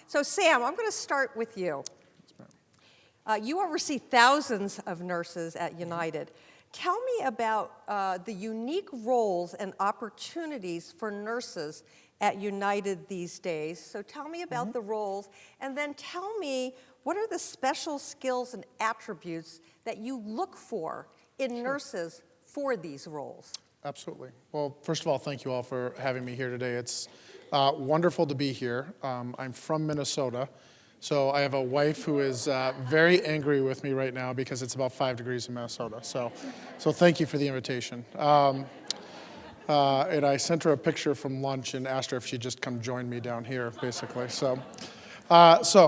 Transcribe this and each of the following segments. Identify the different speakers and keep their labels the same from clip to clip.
Speaker 1: So Sam, I'm going to start with you. You oversee thousands of nurses at United. Tell me about the unique roles and opportunities for nurses at United these days. So tell me about the roles, and then tell me what are the special skills and attributes that you look for in nurses for these roles?
Speaker 2: Absolutely. Well, first of all, thank you all for having me here today. It's wonderful to be here. I'm from Minnesota, so I have a wife who is very angry with me right now because it's about 5 degrees in Minnesota. So thank you for the invitation. And I sent her a picture from lunch and asked her if she'd just come join me down here, basically. So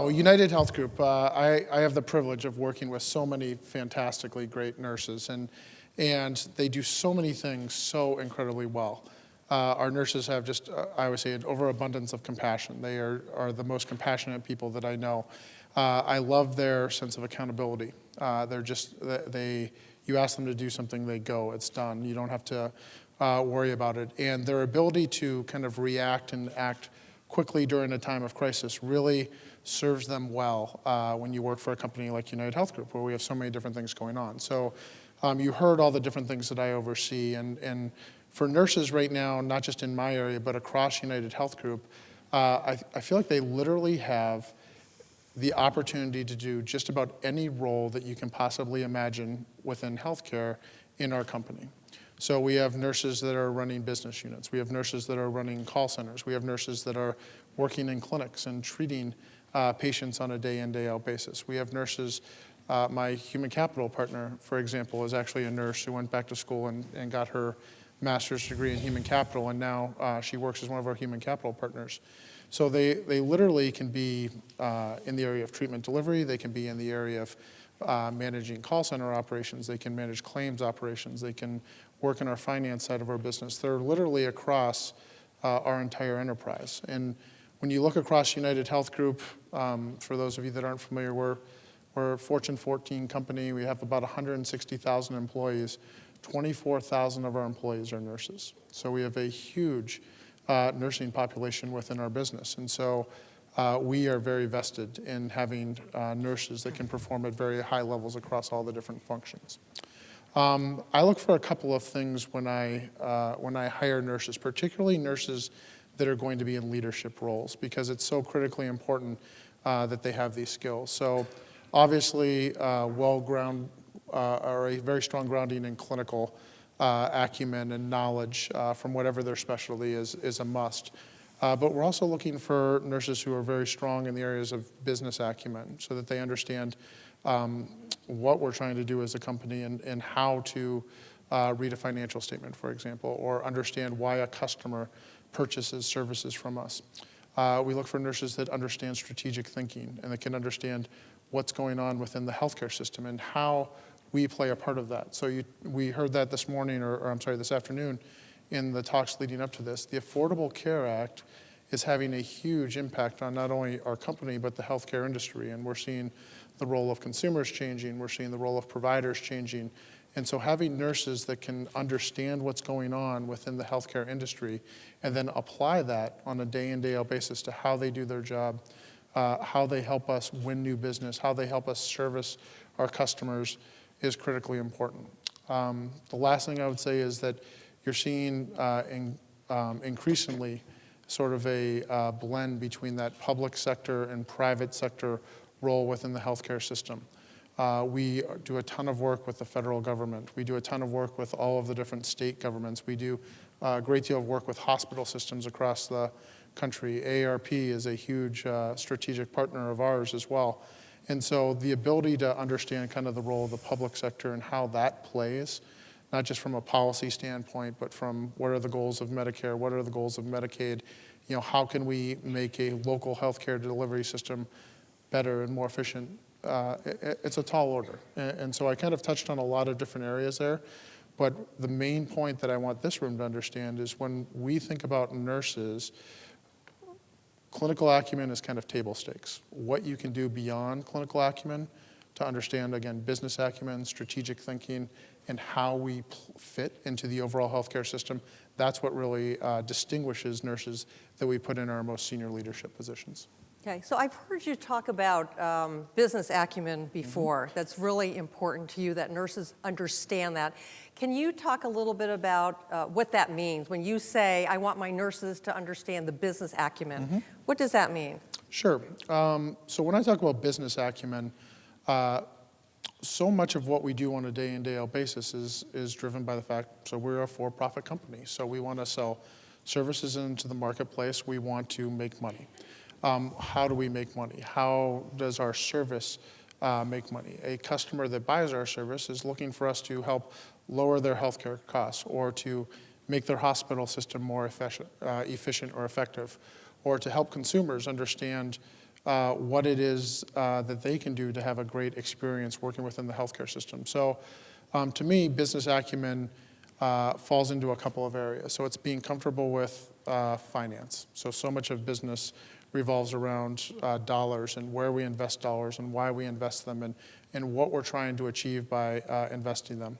Speaker 2: United Health Group, I have the privilege of working with so many fantastically great nurses, and they do so many things so incredibly well. Our nurses have just, I would say, an overabundance of compassion. They are the most compassionate people that I know. I love their sense of accountability. You ask them to do something, they go, it's done. You don't have to worry about it. And their ability to kind of react and act quickly during a time of crisis really serves them well when you work for a company like United Health Group, where we have so many different things going on. So you heard all the different things that I oversee, and for nurses right now, not just in my area, but across United Health Group, I feel like they literally have the opportunity to do just about any role that you can possibly imagine within healthcare in our company. So we have nurses that are running business units. We have nurses that are running call centers. We have nurses that are working in clinics and treating patients on a day in, day out basis. We have nurses, my human capital partner, for example, is actually a nurse who went back to school and got her master's degree in human capital, and now she works as one of our human capital partners. So they literally can be in the area of treatment delivery. They can be in the area of managing call center operations. They can manage claims operations. They can work in our finance side of our business. They're literally across our entire enterprise. And when you look across United Health Group, for those of you that aren't familiar, we're a Fortune 14 company. We have about 160,000 employees. 24,000 of our employees are nurses. So we have a huge nursing population within our business. And so we are very vested in having nurses that can perform at very high levels across all the different functions. I look for a couple of things when I hire nurses, particularly nurses that are going to be in leadership roles, because it's so critically important that they have these skills. So obviously, or a very strong grounding in clinical acumen and knowledge from whatever their specialty is a must. But we're also looking for nurses who are very strong in the areas of business acumen, so that they understand what we're trying to do as a company and how to read a financial statement, for example, or understand why a customer purchases services from us. We look for nurses that understand strategic thinking and that can understand what's going on within the healthcare system and how we play a part of that. So we heard that this morning, this afternoon, in the talks leading up to this. The Affordable Care Act is having a huge impact on not only our company, but the healthcare industry. And we're seeing the role of consumers changing. We're seeing the role of providers changing. And so having nurses that can understand what's going on within the healthcare industry and then apply that on a day in, day out basis to how they do their job, how they help us win new business, how they help us service our customers is critically important. The last thing I would say is that you're seeing increasingly sort of a blend between that public sector and private sector role within the healthcare system. We do a ton of work with the federal government. We do a ton of work with all of the different state governments. We do a great deal of work with hospital systems across the country. AARP is a huge strategic partner of ours as well. And so the ability to understand kind of the role of the public sector and how that plays, not just from a policy standpoint, but from what are the goals of Medicare, what are the goals of Medicaid, how can we make a local healthcare delivery system better and more efficient? It's a tall order. And so I kind of touched on a lot of different areas there. But the main point that I want this room to understand is when we think about nurses, clinical acumen is kind of table stakes. What you can do beyond clinical acumen to understand, again, business acumen, strategic thinking, and how we fit into the overall healthcare system, that's what really distinguishes nurses that we put in our most senior leadership positions.
Speaker 1: Okay, so I've heard you talk about business acumen before. That's really important to you, that nurses understand that. Can you talk a little bit about what that means? When you say, I want my nurses to understand the business acumen, what does that mean?
Speaker 2: Sure. So when I talk about business acumen, so much of what we do on a day in, day out basis is driven by the fact, so we're a for-profit company. So we want to sell services into the marketplace. We want to make money. How do we make money? How does our service make money? A customer that buys our service is looking for us to help lower their healthcare costs, or to make their hospital system more efficient or effective, or to help consumers understand what it is that they can do to have a great experience working within the healthcare system. So to me, business acumen falls into a couple of areas. So it's being comfortable with finance. So much of business revolves around dollars, and where we invest dollars, and why we invest them, and what we're trying to achieve by investing them.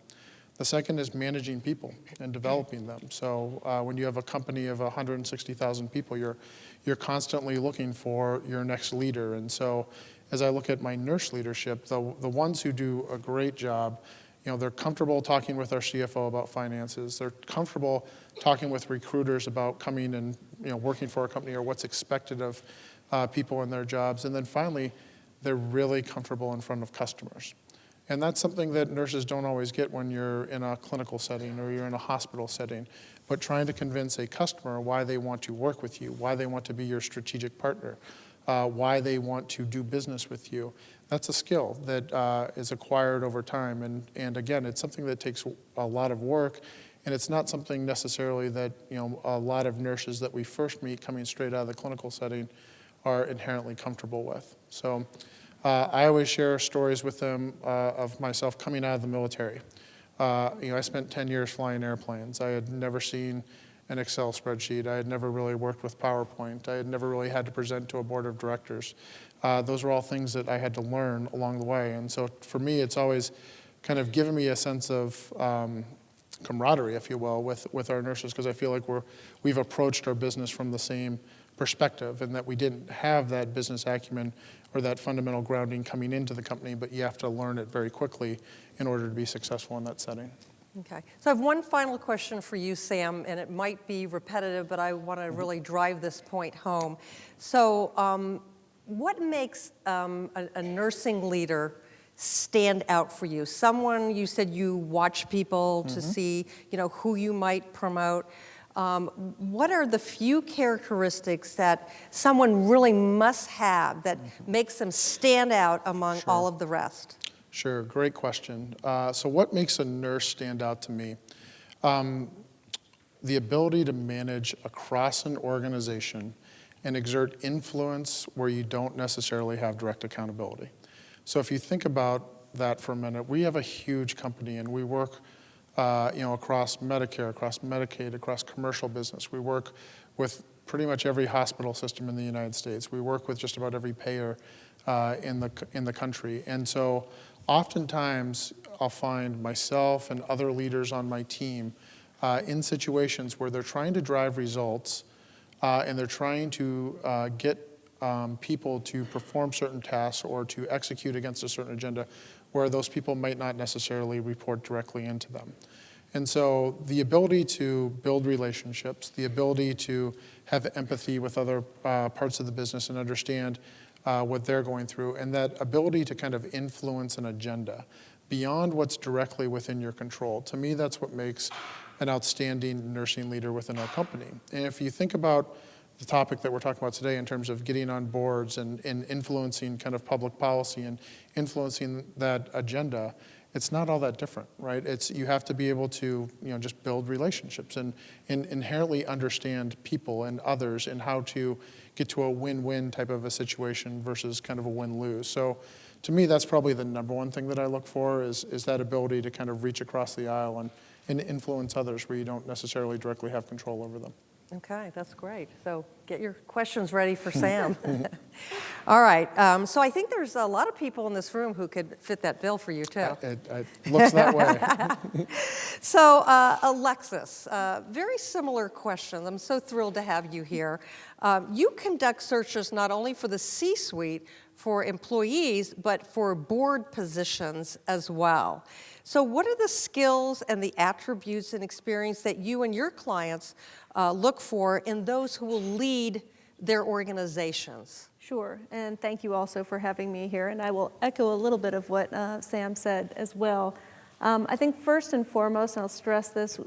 Speaker 2: The second is managing people and developing them. So when you have a company of 160,000 people, you're constantly looking for your next leader. And so as I look at my nurse leadership, the ones who do a great job, they're comfortable talking with our CFO about finances. They're comfortable talking with recruiters about coming and working for a company, or what's expected of people in their jobs. And then finally, they're really comfortable in front of customers. And that's something that nurses don't always get when you're in a clinical setting or you're in a hospital setting. But trying to convince a customer why they want to work with you, why they want to be your strategic partner, why they want to do business with you, that's a skill that is acquired over time. And again, it's something that takes a lot of work. And it's not something necessarily that a lot of nurses that we first meet coming straight out of the clinical setting are inherently comfortable with. So I always share stories with them of myself coming out of the military. I spent 10 years flying airplanes. I had never seen an Excel spreadsheet. I had never really worked with PowerPoint. I had never really had to present to a board of directors. Those were all things that I had to learn along the way. And so for me, it's always kind of given me a sense of camaraderie, if you will, with our nurses, because I feel like we've approached our business from the same perspective, and that we didn't have that business acumen or that fundamental grounding coming into the company, but you have to learn it very quickly in order to be successful in that setting.
Speaker 1: Okay, so I have one final question for you, Sam, and it might be repetitive, but I want to really drive this point home. So what makes a nursing leader stand out for you? Someone, you said you watch people to see, who you might promote. What are the few characteristics that someone really must have that makes them stand out among all of the rest?
Speaker 2: Sure, great question. So what makes a nurse stand out to me? The ability to manage across an organization and exert influence where you don't necessarily have direct accountability. So if you think about that for a minute, we have a huge company, and we work across Medicare, across Medicaid, across commercial business. We work with pretty much every hospital system in the United States. We work with just about every payer in the country. And so oftentimes I'll find myself and other leaders on my team in situations where they're trying to drive results and they're trying to get people to perform certain tasks or to execute against a certain agenda where those people might not necessarily report directly into them. And so the ability to build relationships, the ability to have empathy with other parts of the business and understand what they're going through, and that ability to kind of influence an agenda beyond what's directly within your control. To me, that's what makes an outstanding nursing leader within our company. And if you think about the topic that we're talking about today in terms of getting on boards and influencing kind of public policy and influencing that agenda, it's not all that different, right? You have to be able to just build relationships and inherently understand people and others and how to get to a win-win type of a situation versus kind of a win-lose. So to me, that's probably the number one thing that I look for is that ability to kind of reach across the aisle and influence others where you don't necessarily directly have control over them.
Speaker 1: Okay, that's great. So get your questions ready for Sam. All right, so I think there's a lot of people in this room who could fit that bill for you too.
Speaker 2: It looks that way.
Speaker 1: So Alexis, very similar questions. I'm so thrilled to have you here. You conduct searches not only for the C-suite, for employees, but for board positions as well. So what are the skills and the attributes and experience that you and your clients look for in those who will lead their organizations?
Speaker 3: Sure, and thank you also for having me here. And I will echo a little bit of what Sam said as well. I think first and foremost, and I'll stress this,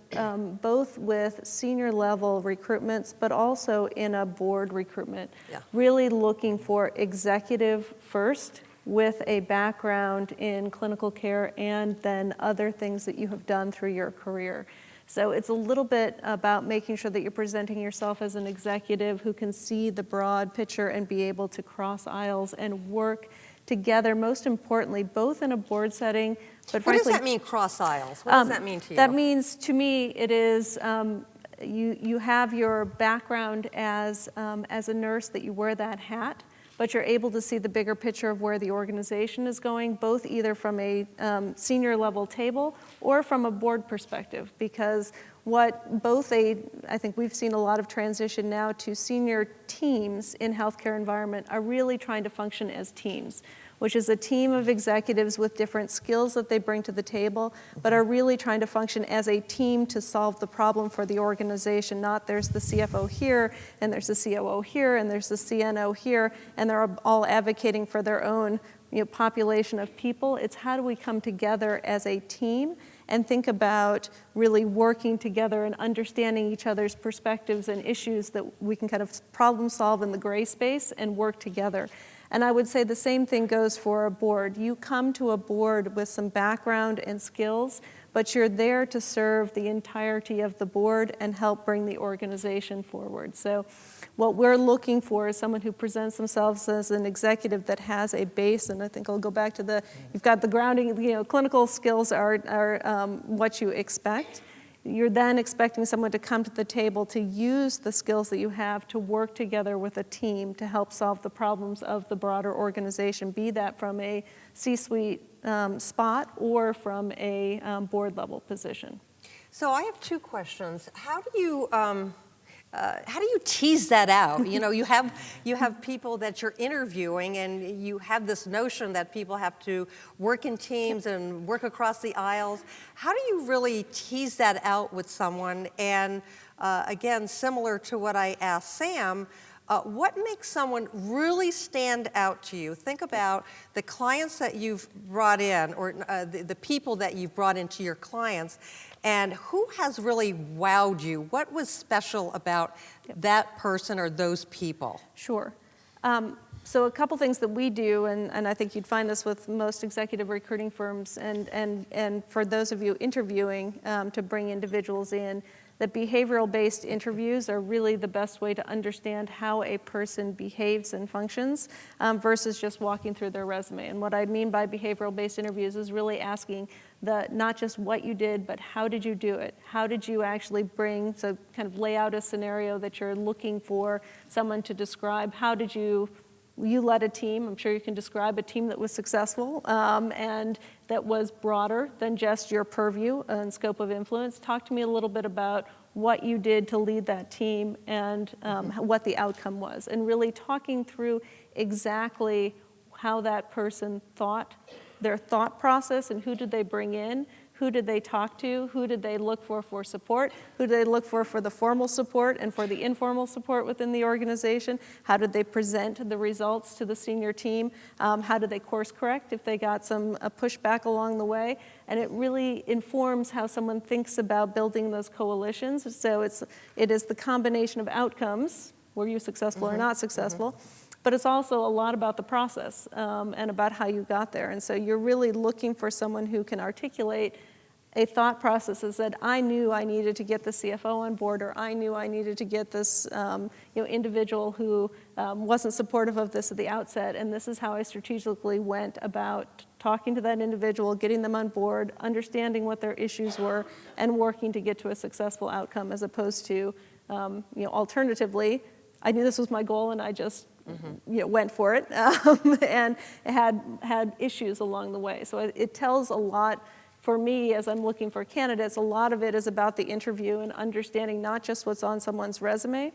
Speaker 3: both with senior level recruitments, but also in a board recruitment, really looking for executive first with a background in clinical care and then other things that you have done through your career. So it's a little bit about making sure that you're presenting yourself as an executive who can see the broad picture and be able to cross aisles and work together, most importantly, both in a board setting, but
Speaker 1: What
Speaker 3: frankly—
Speaker 1: does that mean, cross aisles? What does that mean to you?
Speaker 3: That means, to me, it is you have your background as a nurse, that you wear that hat, but you're able to see the bigger picture of where the organization is going, both either from a senior level table or from a board perspective, because I think we've seen a lot of transition now to senior teams in healthcare environment are really trying to function as teams, which is a team of executives with different skills that they bring to the table, but are really trying to function as a team to solve the problem for the organization. Not there's the CFO here, and there's the COO here, and there's the CNO here, and they're all advocating for their own population of people. It's how do we come together as a team and think about really working together and understanding each other's perspectives and issues that we can kind of problem solve in the gray space and work together. And I would say the same thing goes for a board. You come to a board with some background and skills, but you're there to serve the entirety of the board and help bring the organization forward. So what we're looking for is someone who presents themselves as an executive that has a base, and I think I'll go back to you've got the grounding, clinical skills are what you expect. You're then expecting someone to come to the table to use the skills that you have to work together with a team to help solve the problems of the broader organization, be that from a C-suite spot or from a board level position.
Speaker 1: So I have two questions. How do you tease that out? You have people that you're interviewing, and you have this notion that people have to work in teams and work across the aisles. How do you really tease that out with someone? And again, similar to what I asked Sam, what makes someone really stand out to you? Think about the clients that you've brought in, or the people that you've brought into your clients, and who has really wowed you? What was special about that person or those people?
Speaker 3: Sure. So a couple things that we do, and I think you'd find this with most executive recruiting firms, and for those of you interviewing to bring individuals in, that behavioral-based interviews are really the best way to understand how a person behaves and functions versus just walking through their resume. And what I mean by behavioral-based interviews is really asking not just what you did, but how did you do it? How did you actually so kind of lay out a scenario that you're looking for someone to describe. How did you led a team. I'm sure you can describe a team that was successful and that was broader than just your purview and scope of influence. Talk to me a little bit about what you did to lead that team and what the outcome was, and really talking through exactly how that person thought, their thought process, and who did they bring in, who did they talk to, who did they look for support, who did they look for the formal support and for the informal support within the organization, how did they present the results to the senior team, how did they course correct if they got some pushback along the way, and it really informs how someone thinks about building those coalitions. So it is the combination of outcomes, were you successful or not successful, but it's also a lot about the process and about how you got there. And so you're really looking for someone who can articulate a thought process that said, I knew I needed to get the CFO on board, or I knew I needed to get this individual who wasn't supportive of this at the outset, and this is how I strategically went about talking to that individual, getting them on board, understanding what their issues were, and working to get to a successful outcome, as opposed to Alternatively, I knew this was my goal and I just went for it, and had issues along the way. So it tells a lot for me as I'm looking for candidates. A lot of it is about the interview and understanding not just what's on someone's resume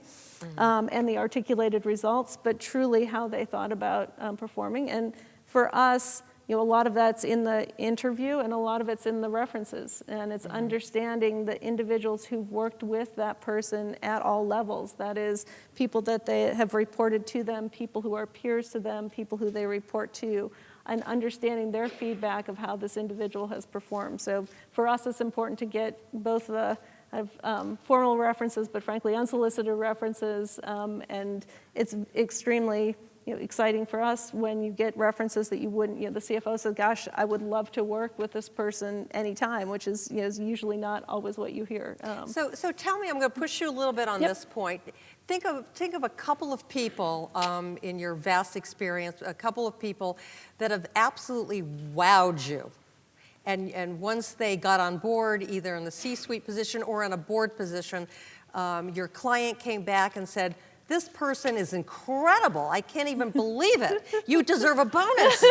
Speaker 3: and the articulated results, but truly how they thought about performing. And for us, a lot of that's in the interview and a lot of it's in the references. And it's understanding the individuals who've worked with that person at all levels. That is, people that they have reported to them, people who are peers to them, people who they report to, and understanding their feedback of how this individual has performed. So for us, it's important to get both the formal references, but frankly, unsolicited references. And it's extremely exciting for us when you get references that you wouldn't, the CFO says, gosh, I would love to work with this person anytime, which is, is usually not always what you hear.
Speaker 1: So tell me, I'm going to push you a little bit on this point. Think of a couple of people in your vast experience, a couple of people that have absolutely wowed you. And once they got on board, either in the C-suite position or in a board position, your client came back and said, this person is incredible. I can't even believe it. You deserve a bonus.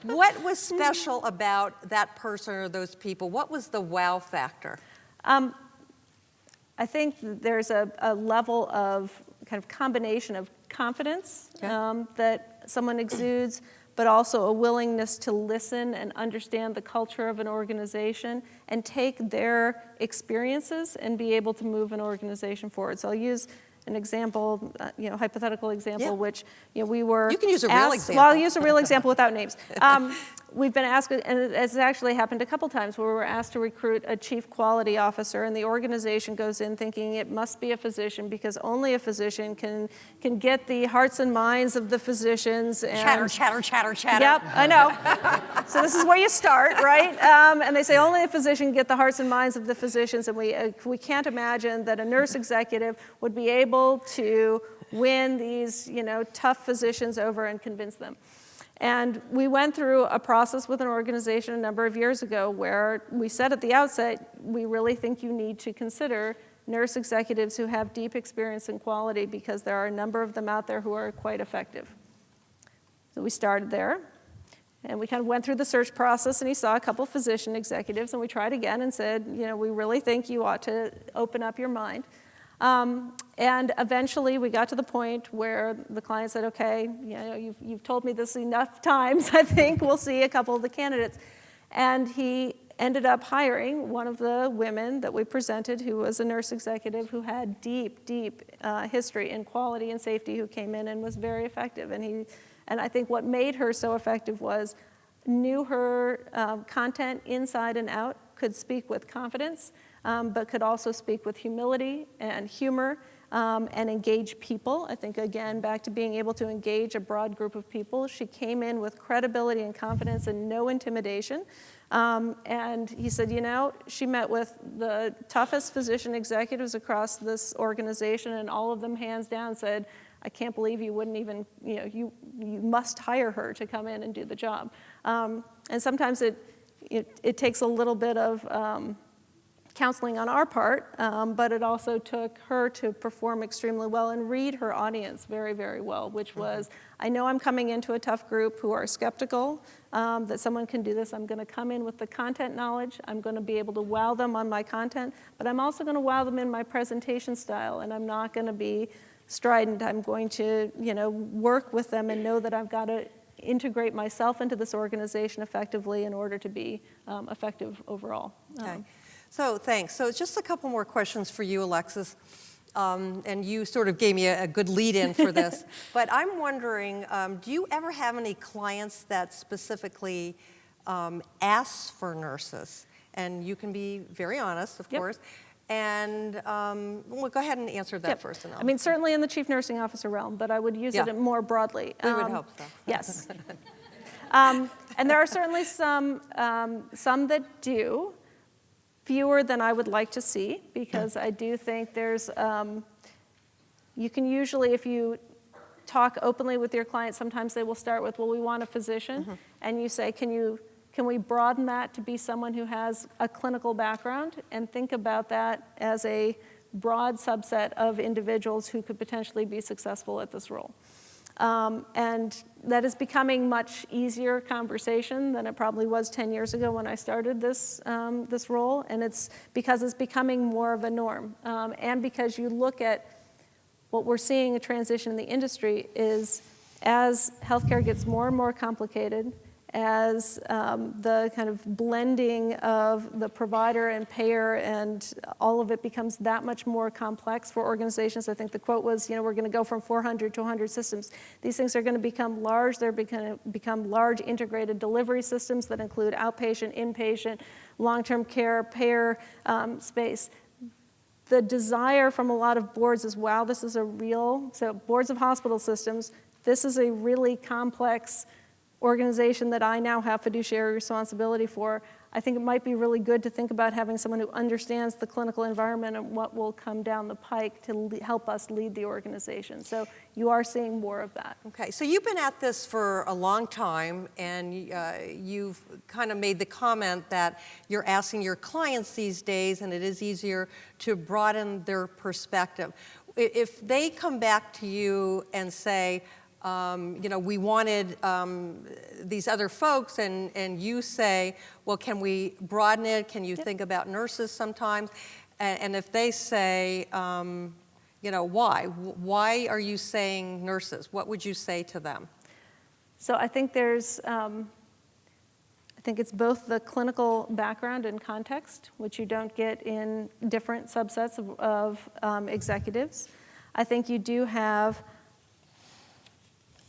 Speaker 1: What was special about that person or those people? What was the wow factor?
Speaker 3: I think there's a level of kind of combination of confidence that someone exudes, but also a willingness to listen and understand the culture of an organization and take their experiences and be able to move an organization forward. So I'll use an example, hypothetical example, which we were.
Speaker 1: You can use a real example.
Speaker 3: Well, I'll use a real example without names. We've been asked, and it's actually happened a couple times, where we were asked to recruit a chief quality officer, and the organization goes in thinking it must be a physician because only a physician can get the hearts and minds of the physicians. And
Speaker 1: Chatter.
Speaker 3: Yep, I know. So this is where you start, right? And they say only a physician can get the hearts and minds of the physicians, and we can't imagine that a nurse executive would be able to win these tough physicians over and convince them. And we went through a process with an organization a number of years ago where we said at the outset, we really think you need to consider nurse executives who have deep experience in quality because there are a number of them out there who are quite effective. So we started there, and we kind of went through the search process, and he saw a couple physician executives, and we tried again and said, we really think you ought to open up your mind. And eventually we got to the point where the client said, okay, you've told me this enough times, I think we'll see a couple of the candidates. And he ended up hiring one of the women that we presented who was a nurse executive who had deep history in quality and safety, who came in and was very effective. And I think what made her so effective was knew her content inside and out, could speak with confidence, but could also speak with humility and humor and engage people. I think, again, back to being able to engage a broad group of people. She came in with credibility and confidence and no intimidation. And he said, she met with the toughest physician executives across this organization, and all of them, hands down, said, I can't believe you wouldn't even, you must hire her to come in and do the job. And sometimes it takes a little bit of counseling on our part, but it also took her to perform extremely well and read her audience very, very well, which was, I know I'm coming into a tough group who are skeptical that someone can do this. I'm going to come in with the content knowledge. I'm going to be able to wow them on my content, but I'm also going to wow them in my presentation style, and I'm not going to be strident. I'm going to, work with them and know that I've got to integrate myself into this organization effectively in order to be effective overall.
Speaker 1: Okay. So thanks. So just a couple more questions for you, Alexis. And you sort of gave me a good lead-in for this. But I'm wondering, do you ever have any clients that specifically ask for nurses? And you can be very honest, of course. And well, go ahead and answer that first.
Speaker 3: I mean, certainly in the chief nursing officer realm, but I would use it more broadly.
Speaker 1: We would hope so.
Speaker 3: Yes. And there are certainly some that do. Fewer than I would like to see, because I do think there's, you can usually, if you talk openly with your client, sometimes they will start with, well, we want a physician, and you say, can we broaden that to be someone who has a clinical background, and think about that as a broad subset of individuals who could potentially be successful at this role. And that is becoming much easier conversation than it probably was 10 years ago when I started this role. And it's because it's becoming more of a norm. And because you look at what we're seeing a transition in the industry is as healthcare gets more and more complicated, as the kind of blending of the provider and payer and all of it becomes that much more complex for organizations. I think the quote was, we're going to go from 400 to 100 systems. These things are going to become large. They're going to become large integrated delivery systems that include outpatient, inpatient, long-term care, payer space. The desire from a lot of boards is, wow, this is so boards of hospital systems, this is a really complex organization that I now have fiduciary responsibility for. I think it might be really good to think about having someone who understands the clinical environment and what will come down the pike to help us lead the organization. So you are seeing more of that.
Speaker 1: Okay, so you've been at this for a long time, and you've kind of made the comment that you're asking your clients these days, and it is easier to broaden their perspective. If they come back to you and say, we wanted these other folks, and you say, well, can we broaden it? Can you think about nurses sometimes? And if they say, why? Why are you saying nurses? What would you say to them?
Speaker 3: So I think I think it's both the clinical background and context, which you don't get in different subsets of executives. I think you do have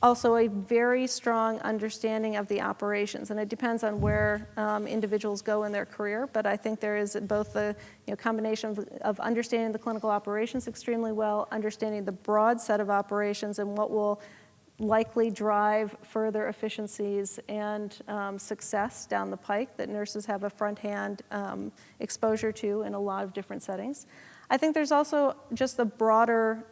Speaker 3: also a very strong understanding of the operations, and it depends on where individuals go in their career, but I think there is both the combination of understanding the clinical operations extremely well, understanding the broad set of operations and what will likely drive further efficiencies and success down the pike that nurses have a front-hand exposure to in a lot of different settings. I think there's also just the broader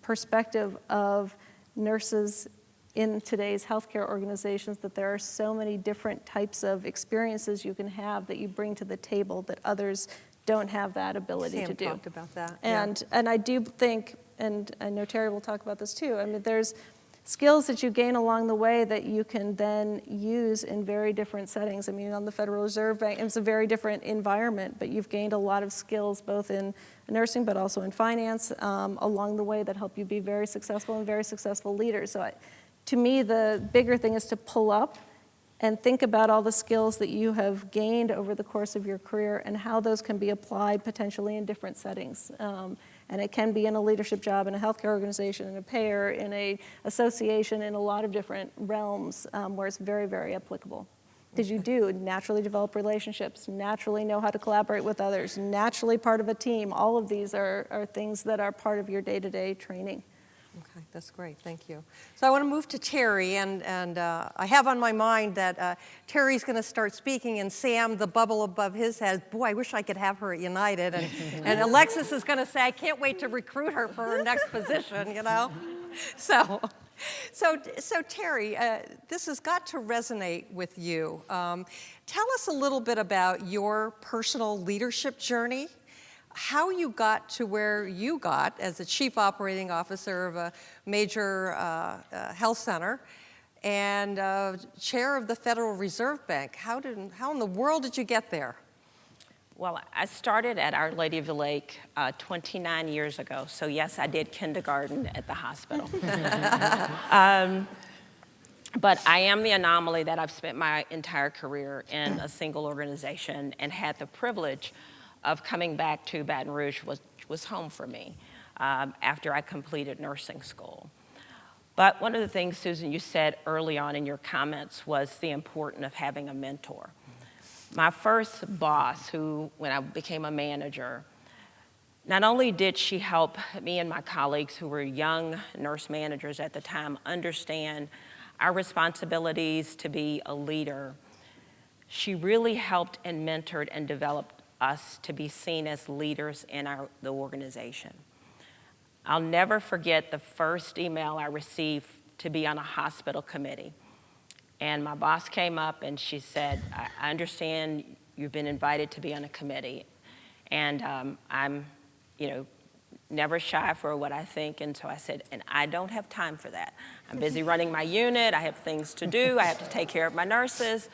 Speaker 3: perspective of nurses in today's healthcare organizations, that there are so many different types of experiences you can have that you bring to the table that others don't have that ability
Speaker 1: Sam
Speaker 3: to do.
Speaker 1: talked about that.
Speaker 3: And I do think, and I know Terrie will talk about this too, I mean, there's skills that you gain along the way that you can then use in very different settings. I mean, on the Federal Reserve Bank, it's a very different environment, but you've gained a lot of skills both in nursing but also in finance along the way that help you be very successful and very successful leaders. So to me, the bigger thing is to pull up and think about all the skills that you have gained over the course of your career and how those can be applied potentially in different settings. And it can be in a leadership job, in a healthcare organization, in a payer, in a association, in a lot of different realms where it's very, very applicable. Because you do naturally develop relationships, naturally know how to collaborate with others, naturally part of a team. All of these are things that are part of your day-to-day training.
Speaker 1: Okay, that's great, thank you. So I want to move to Terrie, and I have on my mind that Terrie's going to start speaking, and Sam, the bubble above his head, boy, I wish I could have her at United, and Alexis is going to say, I can't wait to recruit her for her next position, So Terrie, this has got to resonate with you. Tell us a little bit about your personal leadership journey, how you got to where you got as the chief operating officer of a major health center and chair of the Federal Reserve Bank. How in the world did you get there?
Speaker 4: Well, I started at Our Lady of the Lake 29 years ago. So yes, I did kindergarten at the hospital. But I am the anomaly that I've spent my entire career in a single organization and had the privilege of coming back to Baton Rouge, was home for me after I completed nursing school. But one of the things, Susan, you said early on in your comments was the importance of having a mentor. My first boss, when I became a manager, not only did she help me and my colleagues who were young nurse managers at the time understand our responsibilities to be a leader, she really helped and mentored and developed us to be seen as leaders in the organization. I'll never forget the first email I received to be on a hospital committee. And my boss came up and she said, I understand you've been invited to be on a committee, and I'm never shy for what I think. And so I said, and I don't have time for that. I'm busy running my unit. I have things to do. I have to take care of my nurses.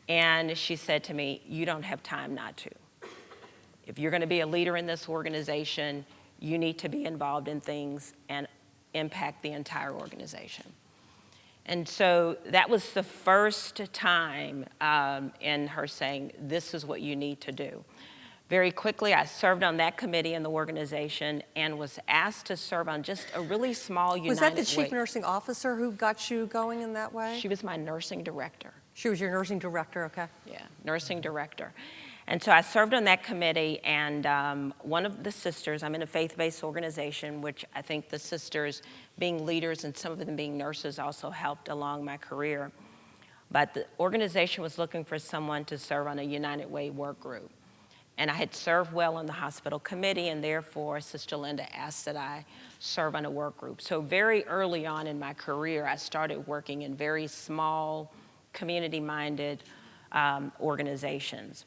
Speaker 4: And she said to me, you don't have time not to. If you're going to be a leader in this organization, you need to be involved in things and impact the entire organization. And so that was the first time in her saying, this is what you need to do. Very quickly, I served on that committee in the organization and was asked to serve on just a really small United Way.
Speaker 1: Was that the chief nursing officer who got you going in that way?
Speaker 4: She was my nursing director.
Speaker 1: She was your nursing director, okay.
Speaker 4: Yeah, nursing director. And so I served on that committee, and one of the sisters, I'm in a faith-based organization, which I think the sisters being leaders and some of them being nurses also helped along my career. But the organization was looking for someone to serve on a United Way work group. And I had served well on the hospital committee, and therefore Sister Linda asked that I serve on a work group. So very early on in my career, I started working in very small, community-minded organizations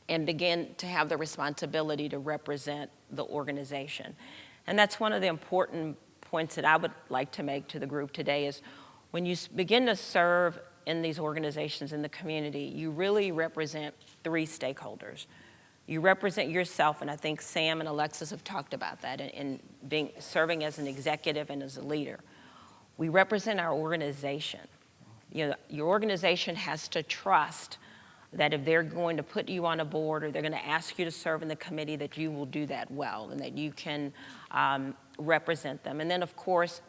Speaker 4: and began to have the responsibility to represent the organization. And that's one of the important points that I would like to make to the group today is when you begin to serve in these organizations in the community, you really represent three stakeholders. You represent yourself, and I think Sam and Alexis have talked about that in serving as an executive and as a leader. We represent our organization. Your organization has to trust that if they're going to put you on a board or they're going to ask you to serve in the committee, that you will do that well and that you can represent them. And then, of course,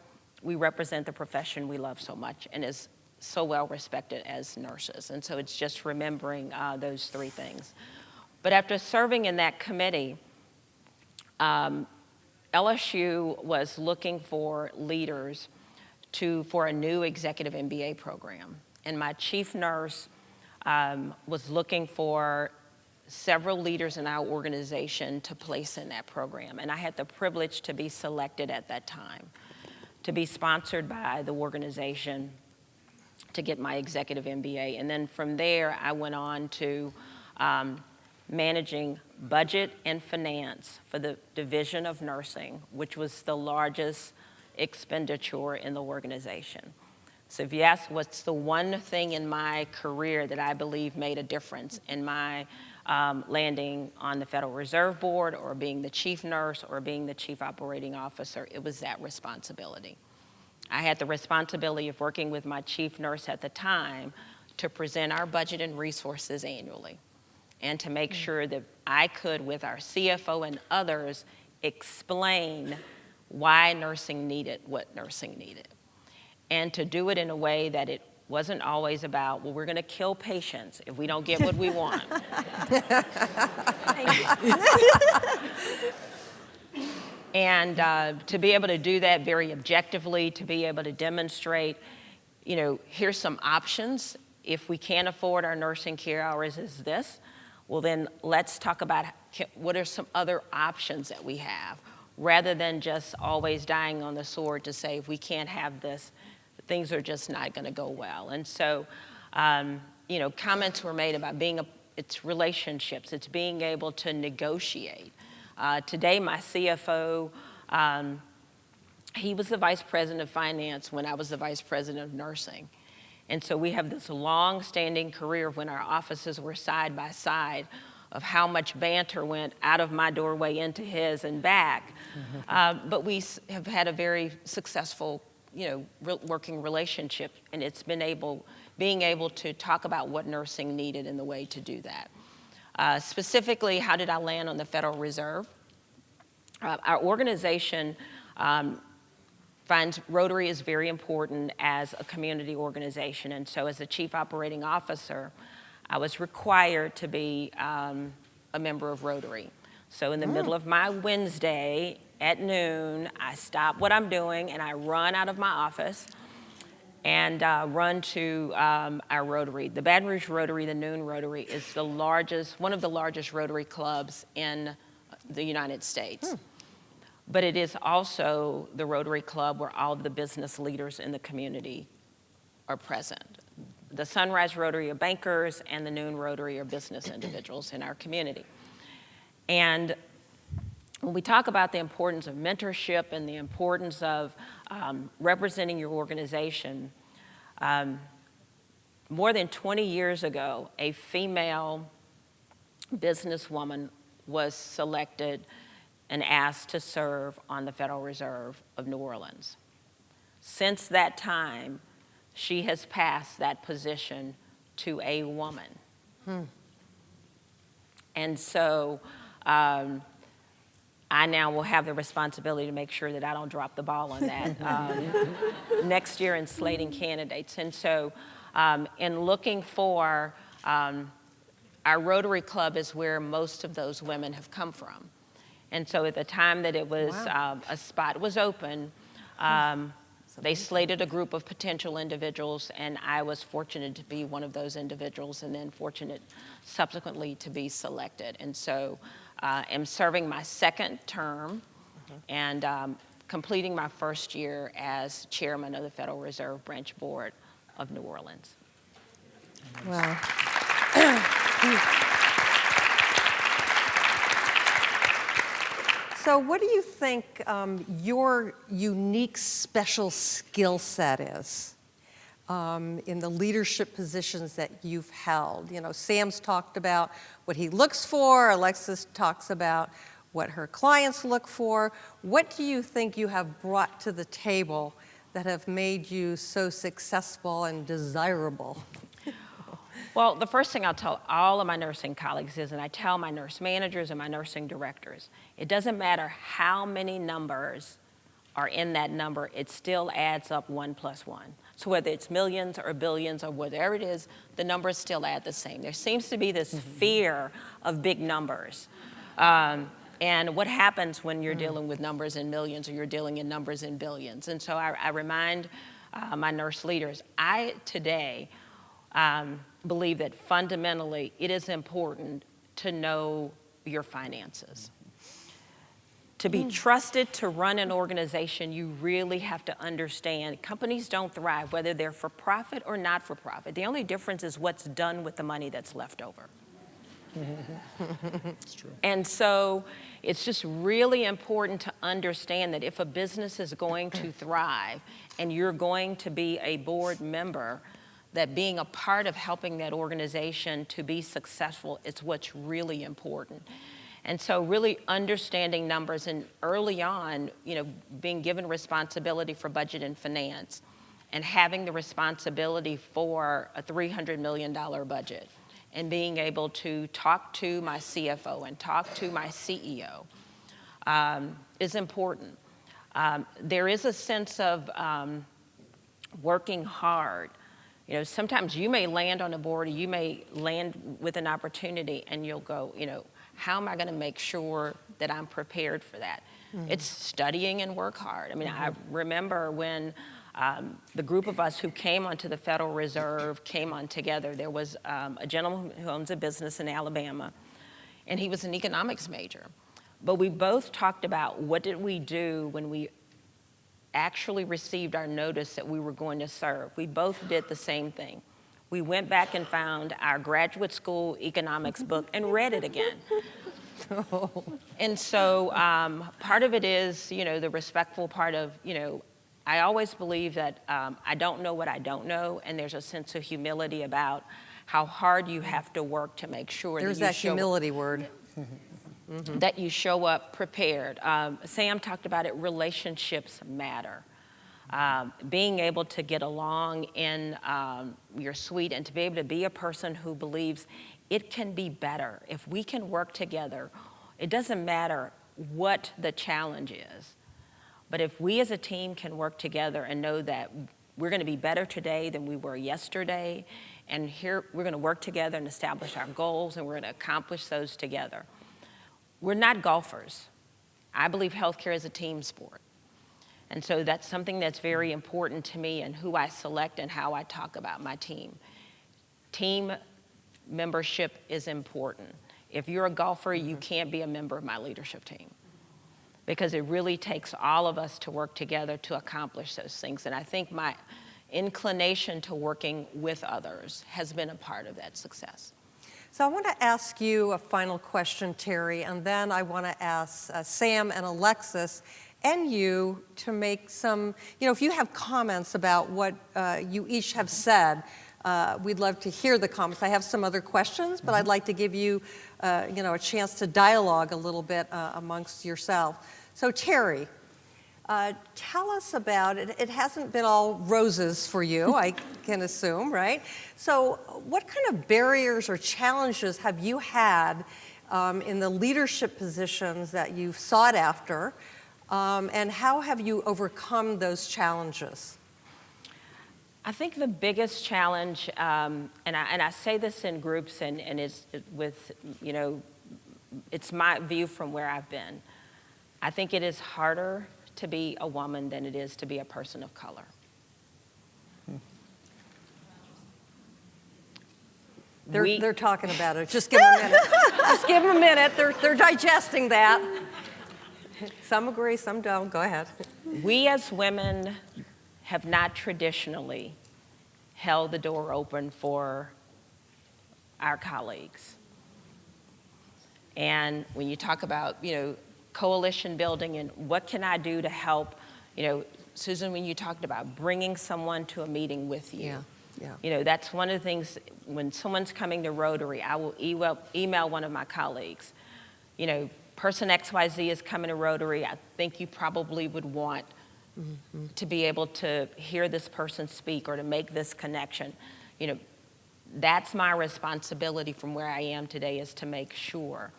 Speaker 4: we represent the profession we love so much and is so well respected as nurses. And so it's just remembering those three things. But after serving in that committee, LSU was looking for leaders for a new executive MBA program. And my chief nurse was looking for several leaders in our organization to place in that program. And I had the privilege to be selected at that time, to be sponsored by the organization to get my executive MBA. And then from there, I went on to managing budget and finance for the Division of Nursing, which was the largest expenditure in the organization. So if you ask what's the one thing in my career that I believe made a difference in my landing on the Federal Reserve Board or being the chief nurse or being the chief operating officer, it was that responsibility. I had the responsibility of working with my chief nurse at the time to present our budget and resources annually and to make sure that I could, with our CFO and others, explain why nursing needed what nursing needed. And to do it in a way that it wasn't always about, well, we're going to kill patients if we don't get what we want. And to be able to do that very objectively, to be able to demonstrate, here's some options. If we can't afford our nursing care hours is this, well then let's talk about what are some other options that we have, rather than just always dying on the sword to say if we can't have this, things are just not going to go well. And so, comments were made about it's relationships, it's being able to negotiate. Today, my CFO, he was the vice president of finance when I was the vice president of nursing. And so we have this long-standing career when our offices were side by side of how much banter went out of my doorway into his and back. But we have had a very successful, working relationship, and it's been being able to talk about what nursing needed and the way to do that. Specifically, how did I land on the Federal Reserve? Our organization finds Rotary is very important as a community organization, and so as the chief operating officer, I was required to be a member of Rotary. So in the middle of my Wednesday at noon, I stop what I'm doing and I run out of my office and run to our Rotary. The Baton Rouge Rotary, the Noon Rotary, is one of the largest Rotary clubs in the United States. But it is also the Rotary Club where all of the business leaders in the community are present. The Sunrise Rotary are bankers, and the Noon Rotary are business individuals in our community. And when we talk about the importance of mentorship and the importance of representing your organization, more than 20 years ago, a female businesswoman was selected and asked to serve on the Federal Reserve of New Orleans. Since that time, she has passed that position to a woman. And so I now will have the responsibility to make sure that I don't drop the ball on that next year in slating candidates. And so in looking for, our Rotary Club is where most of those women have come from. And so at the time that it was, a spot was open, they slated a group of potential individuals, and I was fortunate to be one of those individuals, and then fortunate subsequently to be selected. And so am serving my second term and completing my first year as chairman of the Federal Reserve Branch Board of New Orleans.
Speaker 1: Wow. So what do you think your unique special skill set is in the leadership positions that you've held? You know, Sam's talked about what he looks for. Alexis talks about what her clients look for. What do you think you have brought to the table that have made you so successful and desirable?
Speaker 4: Well, the first thing I'll tell all of my nursing colleagues is, and I tell my nurse managers and my nursing directors, it doesn't matter how many numbers are in that number, it still adds up 1 + 1. So whether it's millions or billions or whatever it is, the numbers still add the same. There seems to be this fear of big numbers. And what happens when you're dealing with numbers in millions or you're dealing in numbers in billions? And so I remind my nurse leaders, I today believe that fundamentally it is important to know your finances. To be trusted to run an organization, you really have to understand companies don't thrive whether they're for profit or not for profit. The only difference is what's done with the money that's left over.
Speaker 2: It's true.
Speaker 4: And so it's just really important to understand that if a business is going to thrive and you're going to be a board member, that being a part of helping that organization to be successful is what's really important. And so really understanding numbers, and early on, you know, being given responsibility for budget and finance and having the responsibility for a $300 million budget and being able to talk to my CFO and talk to my CEO is important. There is a sense of working hard. You know, sometimes you may land on a board or you may land with an opportunity and you'll go, you know, how am I going to make sure that I'm prepared for that? It's studying and work hard. I mean, I remember when the group of us who came onto the Federal Reserve came on together. There was a gentleman who owns a business in Alabama, and he was an economics major. But we both talked about what did we do when we actually received our notice that we were going to serve. We both did the same thing. We went back and found our graduate school economics book and read it again. And so part of it is, you know, the respectful part of, you know, I always believe that I don't know what I don't know, and there's a sense of humility about how hard you have to work to make sure
Speaker 1: There's
Speaker 4: that
Speaker 1: that humility word.
Speaker 4: that you show up prepared. Sam talked about it, relationships matter. Being able to get along in your suite and to be able to be a person who believes it can be better. If we can work together, it doesn't matter what the challenge is. But if we as a team can work together and know that we're going to be better today than we were yesterday, and here we're going to work together and establish our goals, and we're going to accomplish those together. We're not golfers. I believe healthcare is a team sport. And so that's something that's very important to me and who I select and how I talk about my team. Team membership is important. If you're a golfer, you can't be a member of my leadership team, because it really takes all of us to work together to accomplish those things. And I think my inclination to working with others has been a part of that success.
Speaker 1: So I want to ask you a final question, Terrie, and then I want to ask Sam and Alexis and you to make some, if you have comments about what you each have said, we'd love to hear the comments. I have some other questions, but I'd like to give you, a chance to dialogue a little bit amongst yourself. So Terrie, tell us about it. It hasn't been all roses for you, I can assume, right? So what kind of barriers or challenges have you had in the leadership positions that you've sought after, and how have you overcome those challenges?
Speaker 4: I think the biggest challenge, and I say this in groups, and it's with, it's my view from where I've been. I think it is harder to be a woman than it is to be a person of color.
Speaker 1: They're talking about it. Just give them a minute. Just give them a minute. They're digesting that. Some agree, some don't. Go ahead.
Speaker 4: We as women have not traditionally held the door open for our colleagues. And when you talk about, coalition building and what can I do to help, Susan, when you talked about bringing someone to a meeting with you, that's one of the things, when someone's coming to Rotary, I will email one of my colleagues, person XYZ is coming to Rotary, I think you probably would want to be able to hear this person speak or to make this connection. That's my responsibility from where I am today, is to make sure.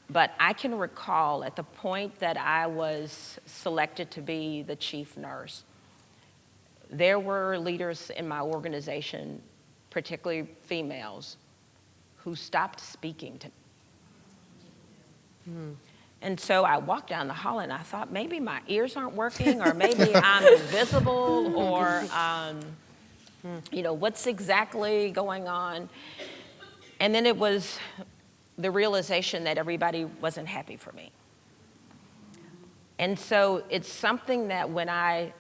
Speaker 4: But I can recall at the point that I was selected to be the chief nurse, there were leaders in my organization, particularly females, who stopped speaking to me. And so I walked down the hall and I thought, maybe my ears aren't working, or maybe I'm invisible, or, what's exactly going on? And then it was the realization that everybody wasn't happy for me. And so it's something that when I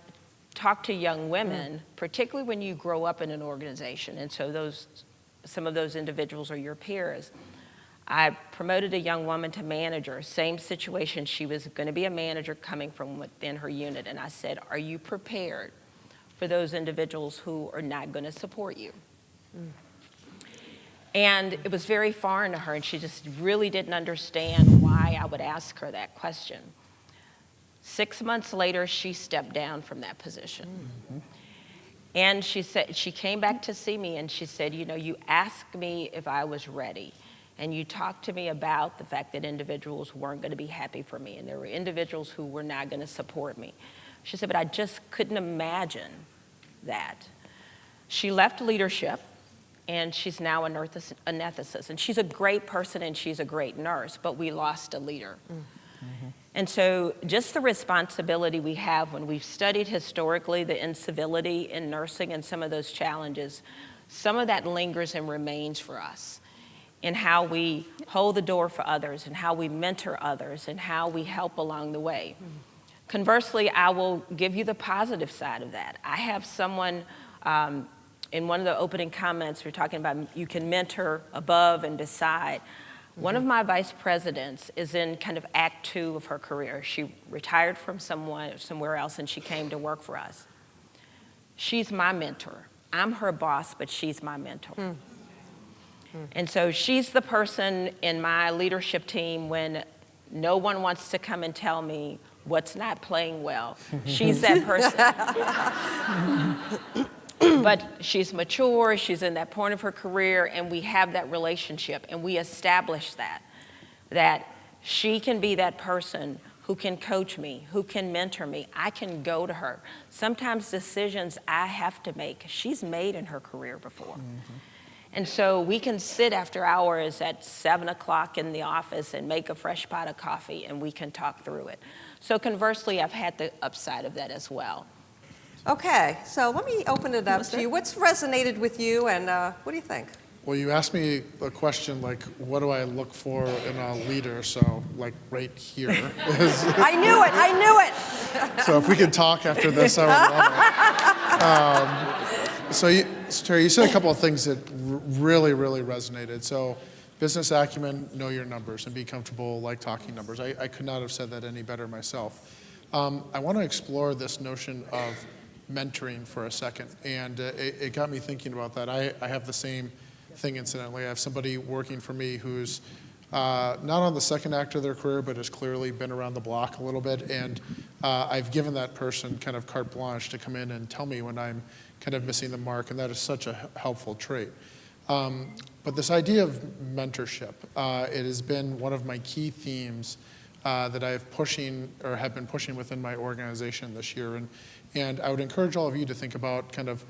Speaker 4: talk to young women, particularly when you grow up in an organization, and so some of those individuals are your peers, I promoted a young woman to manager, same situation. She was going to be a manager coming from within her unit. And I said, are you prepared for those individuals who are not going to support you? And it was very foreign to her, and she just really didn't understand why I would ask her that question. 6 months later, she stepped down from that position. And she came back to see me, and she said, you asked me if I was ready. And you talked to me about the fact that individuals weren't going to be happy for me, and there were individuals who were not going to support me. She said, but I just couldn't imagine that. She left leadership, and she's now an ethicist. And she's a great person, and she's a great nurse, but we lost a leader. And so just the responsibility we have when we've studied historically the incivility in nursing and some of those challenges, some of that lingers and remains for us, in how we hold the door for others, and how we mentor others, and how we help along the way. Conversely, I will give you the positive side of that. I have someone, in one of the opening comments, we're talking about you can mentor above and beside. One of my vice presidents is in kind of act 2 of her career. She retired from somewhere else, and she came to work for us. She's my mentor. I'm her boss, but she's my mentor. And so she's the person in my leadership team when no one wants to come and tell me what's not playing well. She's that person. But she's mature, she's in that point of her career, and we have that relationship, and we establish that she can be that person who can coach me, who can mentor me. I can go to her. Sometimes decisions I have to make, she's made in her career before. And so we can sit after hours at 7 o'clock in the office and make a fresh pot of coffee, and we can talk through it. So conversely, I've had the upside of that as well.
Speaker 1: Okay, so let me open it up to you. What's resonated with you, and what do you think?
Speaker 2: Well, you asked me a question like, what do I look for in a leader? So, like, right here is...
Speaker 1: I knew it!
Speaker 2: So if we could talk after this, I would love it. Terrie, you said a couple of things that really, really resonated. So business acumen, know your numbers, and be comfortable like talking numbers. I could not have said that any better myself. I want to explore this notion of mentoring for a second, and it got me thinking about that. I have the same thing, incidentally. I have somebody working for me who's not on the second act of their career, but has clearly been around the block a little bit, and I've given that person kind of carte blanche to come in and tell me when I'm kind of missing the mark, and that is such a helpful trait. But this idea of mentorship, it has been one of my key themes that have been pushing within my organization this year, and I would encourage all of you to think about kind of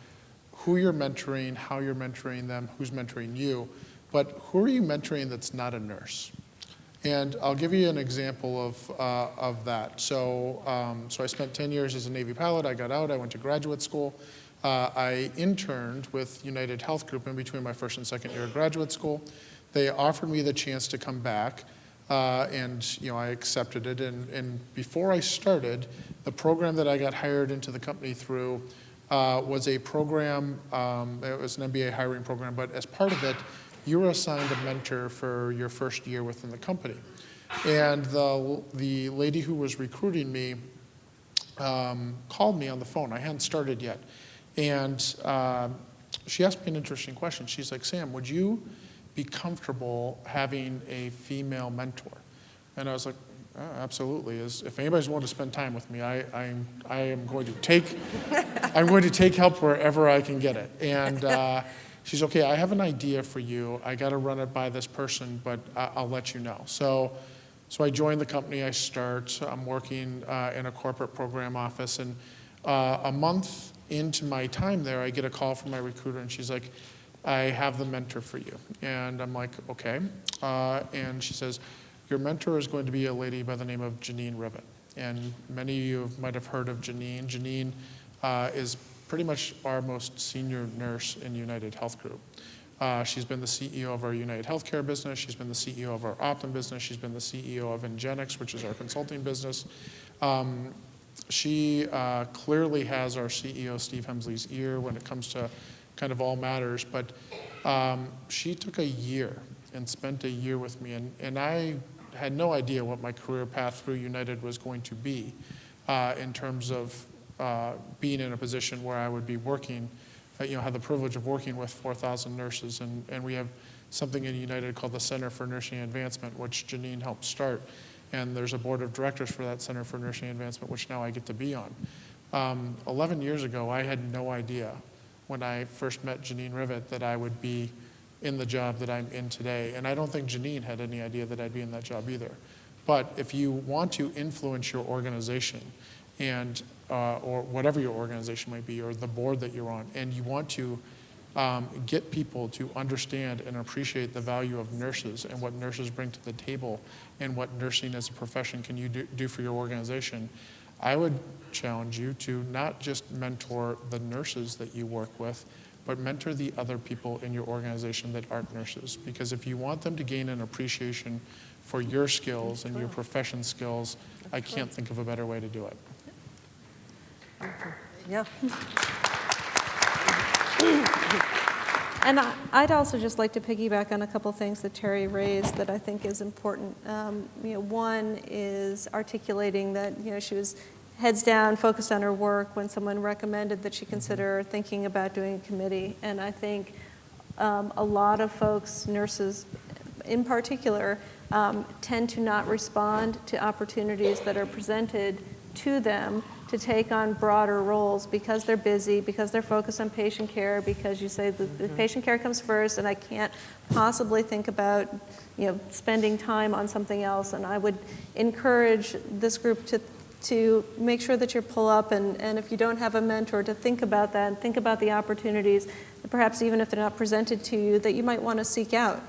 Speaker 2: who you're mentoring, how you're mentoring them, who's mentoring you, but who are you mentoring that's not a nurse? And I'll give you an example of that. So I spent 10 years as a Navy pilot. I got out, I went to graduate school. I interned with United Health Group in between my first and second year of graduate school. They offered me the chance to come back, and I accepted it. And before I started, the program that I got hired into the company through was a program, it was an MBA hiring program, but as part of it, you were assigned a mentor for your first year within the company. And the lady who was recruiting me called me on the phone. I hadn't started yet. And she asked me an interesting question. She's like, Sam, would you be comfortable having a female mentor? And I was like, absolutely. If anybody's willing to spend time with me, I am going to take help wherever I can get it. And she's okay. I have an idea for you. I got to run it by this person, but I'll let you know. So I joined the company. I'm working in a corporate program office, and a month into my time there, I get a call from my recruiter, and she's like, I have the mentor for you. And I'm like, okay. And she says, your mentor is going to be a lady by the name of Janine Rivet. And many of you might have heard of Janine. Janine is pretty much our most senior nurse in United Health Group. She's been the CEO of our United Healthcare business. She's been the CEO of our Optum business. She's been the CEO of Ingenix, which is our consulting business. She clearly has our CEO, Steve Hemsley's ear when it comes to kind of all matters, but she took a year and spent a year with me, and I had no idea what my career path through United was going to be in terms of being in a position where I would be working, have the privilege of working with 4,000 nurses, and we have something in United called the Center for Nursing Advancement, which Janine helped start, and there's a board of directors for that Center for Nursing Advancement, which now I get to be on. 11 years ago, I had no idea when I first met Janine Rivet that I would be in the job that I'm in today, and I don't think Janine had any idea that I'd be in that job either. But if you want to influence your organization, and or whatever your organization might be, or the board that you're on, and you want to get people to understand and appreciate the value of nurses and what nurses bring to the table and what nursing as a profession can you do for your organization, I would challenge you to not just mentor the nurses that you work with, but mentor the other people in your organization that aren't nurses. Because if you want them to gain an appreciation for your skills and your profession skills, I can't think of a better way to do it.
Speaker 1: Yeah.
Speaker 3: And I'd also just like to piggyback on a couple things that Terrie raised that I think is important. One is articulating that she was heads down, focused on her work when someone recommended that she consider thinking about doing a committee. And I think a lot of folks, nurses in particular, tend to not respond to opportunities that are presented to them to take on broader roles because they're busy, because they're focused on patient care, because you say the patient care comes first and I can't possibly think about spending time on something else. And I would encourage this group to make sure that you pull up and if you don't have a mentor, to think about that and think about the opportunities, perhaps even if they're not presented to you, that you might want to seek out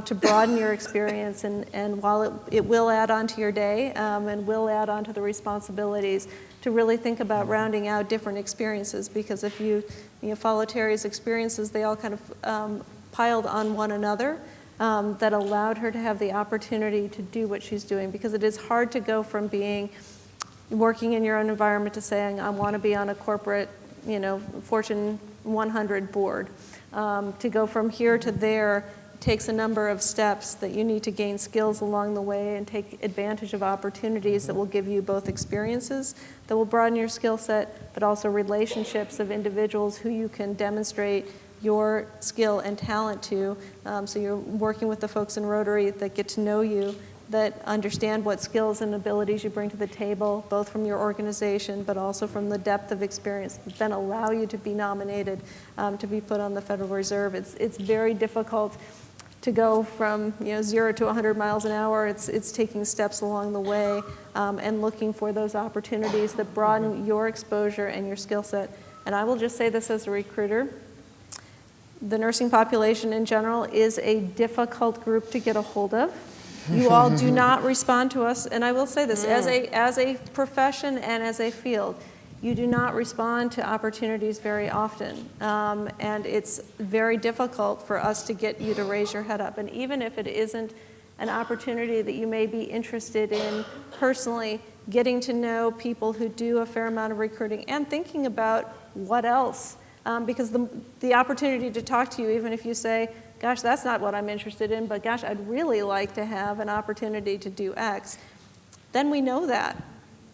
Speaker 3: to broaden your experience. And while it will add on to your day and will add on to the responsibilities, to really think about rounding out different experiences, because if you follow Terrie's experiences, they all kind of piled on one another that allowed her to have the opportunity to do what she's doing, because it is hard to go from working in your own environment to saying, I want to be on a corporate, Fortune 100 board. To go from here to there takes a number of steps that you need to gain skills along the way and take advantage of opportunities that will give you both experiences that will broaden your skill set, but also relationships of individuals who you can demonstrate your skill and talent to. So you're working with the folks in Rotary that get to know you, that understand what skills and abilities you bring to the table, both from your organization, but also from the depth of experience that then allow you to be nominated to be put on the Federal Reserve. It's very difficult to go from 0 to 100 miles an hour. It's taking steps along the way and looking for those opportunities that broaden your exposure and your skill set. And I will just say this as a recruiter, the nursing population in general is a difficult group to get a hold of. You all do not respond to us, and I will say this, as a profession and as a field, you do not respond to opportunities very often, and it's very difficult for us to get you to raise your head up. And even if it isn't an opportunity that you may be interested in personally, getting to know people who do a fair amount of recruiting and thinking about what else, because the opportunity to talk to you, even if you say, gosh, that's not what I'm interested in, but gosh, I'd really like to have an opportunity to do X, then we know that.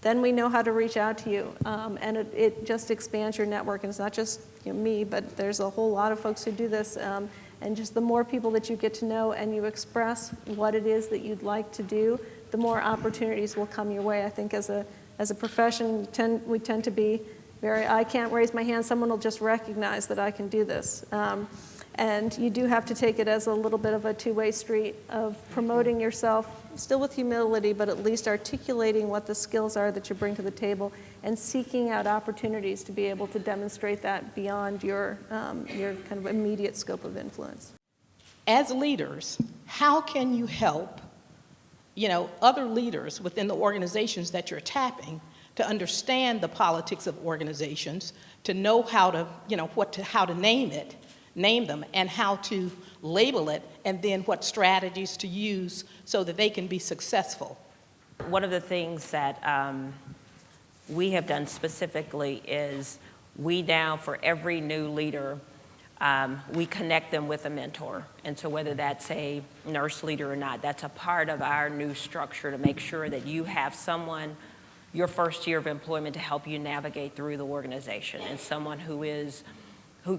Speaker 3: Then we know how to reach out to you, and it just expands your network. And it's not just me, but there's a whole lot of folks who do this. And just the more people that you get to know and you express what it is that you'd like to do, the more opportunities will come your way. I think as a profession, we tend to be very, I can't raise my hand, someone will just recognize that I can do this. And you do have to take it as a little bit of a two-way street of promoting yourself, still with humility, but at least articulating what the skills are that you bring to the table and seeking out opportunities to be able to demonstrate that beyond your kind of immediate scope of influence.
Speaker 5: As leaders, how can you help, other leaders within the organizations that you're tapping to understand the politics of organizations, to know how to, how to name them, and how to label it, and then what strategies to use so that they can be successful?
Speaker 4: One of the things that we have done specifically is we now, for every new leader, we connect them with a mentor. And so whether that's a nurse leader or not, that's a part of our new structure to make sure that you have someone your first year of employment to help you navigate through the organization, and someone who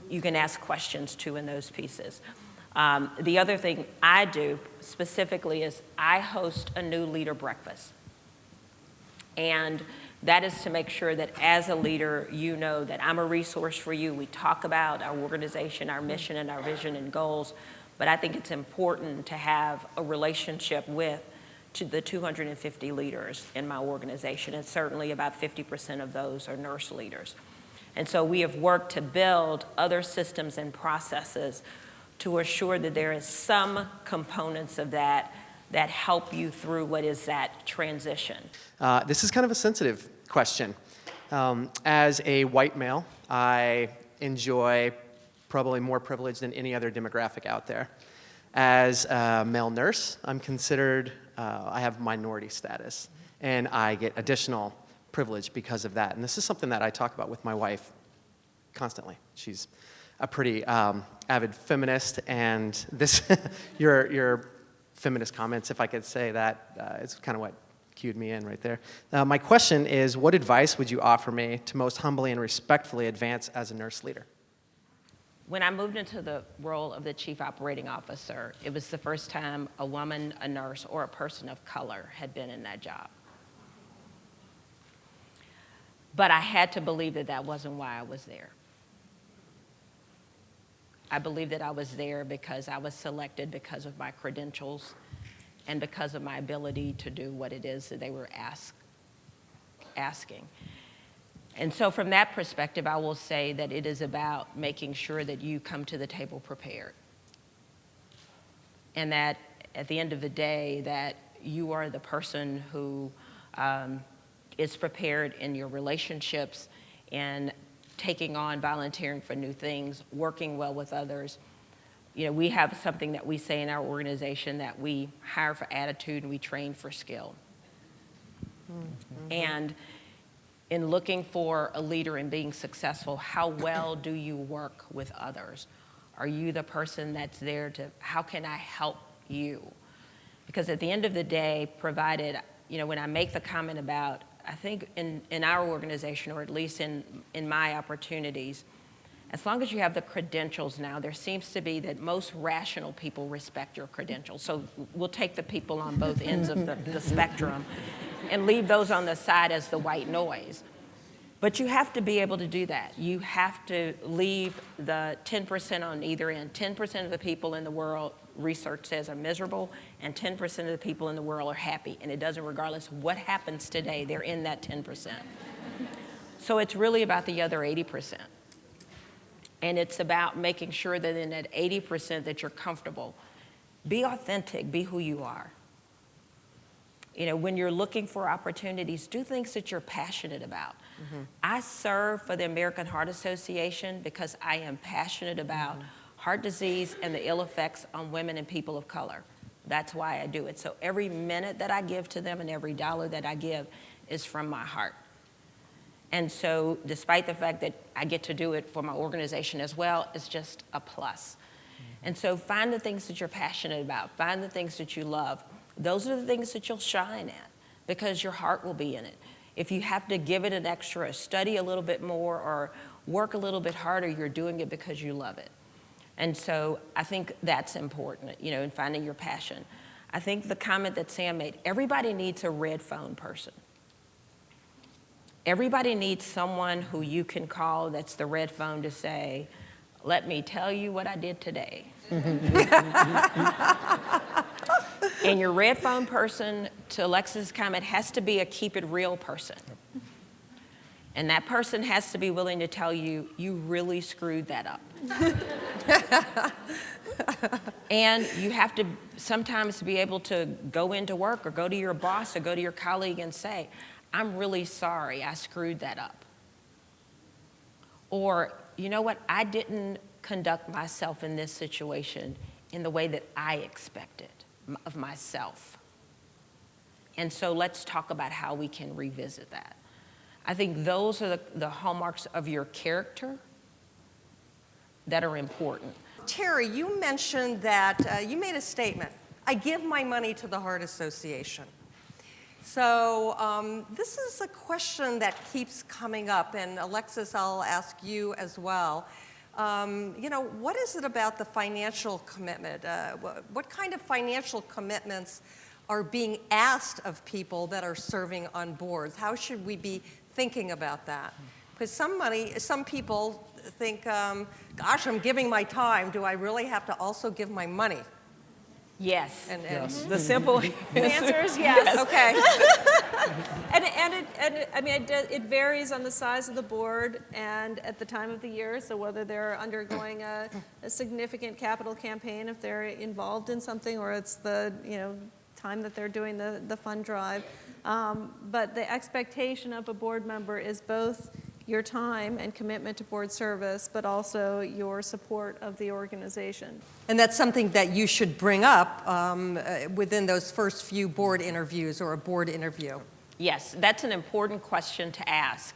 Speaker 4: you can ask questions to in those pieces. The other thing I do specifically is I host a new leader breakfast. And that is to make sure that as a leader, you know that I'm a resource for you. We talk about our organization, our mission, and our vision and goals. But I think it's important to have a relationship with the 250 leaders in my organization. And certainly about 50% of those are nurse leaders. And so we have worked to build other systems and processes to assure that there is some components of that help you through what is that transition.
Speaker 6: This is kind of a sensitive question. As a white male, I enjoy probably more privilege than any other demographic out there. As a male nurse, I'm considered, I have minority status, and I get additional privilege because of that. And this is something that I talk about with my wife constantly. She's a pretty avid feminist, and this, your feminist comments, if I could say that, it's kind of what cued me in right there. My question is, what advice would you offer me to most humbly and respectfully advance as a nurse leader?
Speaker 4: When I moved into the role of the Chief Operating Officer, it was the first time a woman, a nurse, or a person of color had been in that job. But I had to believe that that wasn't why I was there. I believe that I was there because I was selected because of my credentials and because of my ability to do what it is that they were asking. And so from that perspective, I will say that it is about making sure that you come to the table prepared. And that at the end of the day, that you are the person who is prepared in your relationships, in taking on volunteering for new things, working well with others. We have something that we say in our organization, that we hire for attitude and we train for skill. Mm-hmm. And in looking for a leader and being successful, how well do you work with others? Are you the person that's there to, how can I help you? Because at the end of the day, provided, when I make the comment about, I think in our organization, or at least in my opportunities, as long as you have the credentials now, there seems to be that most rational people respect your credentials. So we'll take the people on both ends of the spectrum and leave those on the side as the white noise. But you have to be able to do that. You have to leave the 10% on either end. 10% of the people in the world, research says, are miserable, and 10% of the people in the world are happy. And it doesn't, regardless of what happens today, they're in that 10%. So it's really about the other 80%. And it's about making sure that in that 80% that you're comfortable. Be authentic, be who you are. When you're looking for opportunities, do things that you're passionate about. I serve for the American Heart Association because I am passionate about heart disease and the ill effects on women and people of color. That's why I do it. So every minute that I give to them and every dollar that I give is from my heart. And so despite the fact that I get to do it for my organization as well, it's just a plus. And so find the things that you're passionate about. Find the things that you love. Those are the things that you'll shine at because your heart will be in it. If you have to give it an extra, study a little bit more or work a little bit harder, you're doing it because you love it. And so I think that's important, in finding your passion. I think the comment that Sam made, everybody needs a red phone person. Everybody needs someone who you can call that's the red phone to say, let me tell you what I did today. And your red phone person, to Alexis' comment, has to be a keep it real person. And that person has to be willing to tell you, you really screwed that up. And you have to sometimes be able to go into work or go to your boss or go to your colleague and say, I'm really sorry, I screwed that up. Or, you know what, I didn't conduct myself in this situation in the way that I expected of myself. And so let's talk about how we can revisit that. I think those are the hallmarks of your character that are important.
Speaker 1: Terrie, you mentioned that you made a statement. I give my money to the Heart Association. So this is a question that keeps coming up, and Alexis, I'll ask you as well. What is it about the financial commitment? What kind of financial commitments are being asked of people that are serving on boards? How should we be thinking about that? Because some people think, gosh, I'm giving my time. Do I really have to also give my money?
Speaker 4: Yes.
Speaker 1: And
Speaker 2: Yes.
Speaker 4: The simple
Speaker 3: answer is yes.
Speaker 1: Okay.
Speaker 3: It varies on the size of the board and at the time of the year. So whether they're undergoing a significant capital campaign, if they're involved in something, or it's the time that they're doing the fund drive. But the expectation of a board member is both your time and commitment to board service, but also your support of the organization.
Speaker 1: And that's something that you should bring up within those first few board interviews or a board interview.
Speaker 4: Yes, that's an important question to ask.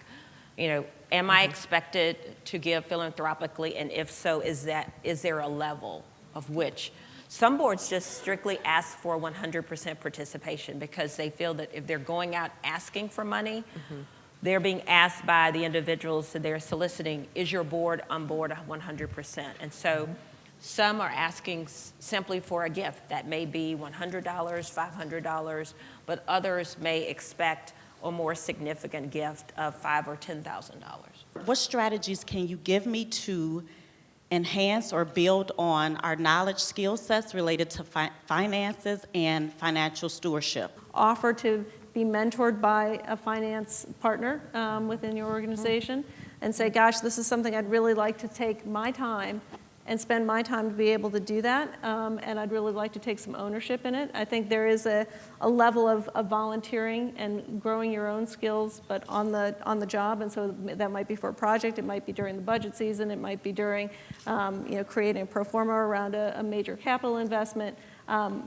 Speaker 4: Am I expected to give philanthropically, and if so, is there a level of which? Some boards just strictly ask for 100% participation because they feel that if they're going out asking for money, they're being asked by the individuals that they're soliciting, is your board on board 100%? And so some are asking simply for a gift. That may be $100, $500, but others may expect a more significant gift of $5,000 or $10,000.
Speaker 7: What strategies can you give me to enhance or build on our knowledge skill sets related to finances and financial stewardship?
Speaker 3: Offer to be mentored by a finance partner within your organization and say, gosh, this is something I'd really like to take my time and spend my time to be able to do that, and I'd really like to take some ownership in it. I think there is a level of volunteering and growing your own skills, but on the job, and so that might be for a project, it might be during the budget season, it might be during creating a pro forma around a major capital investment.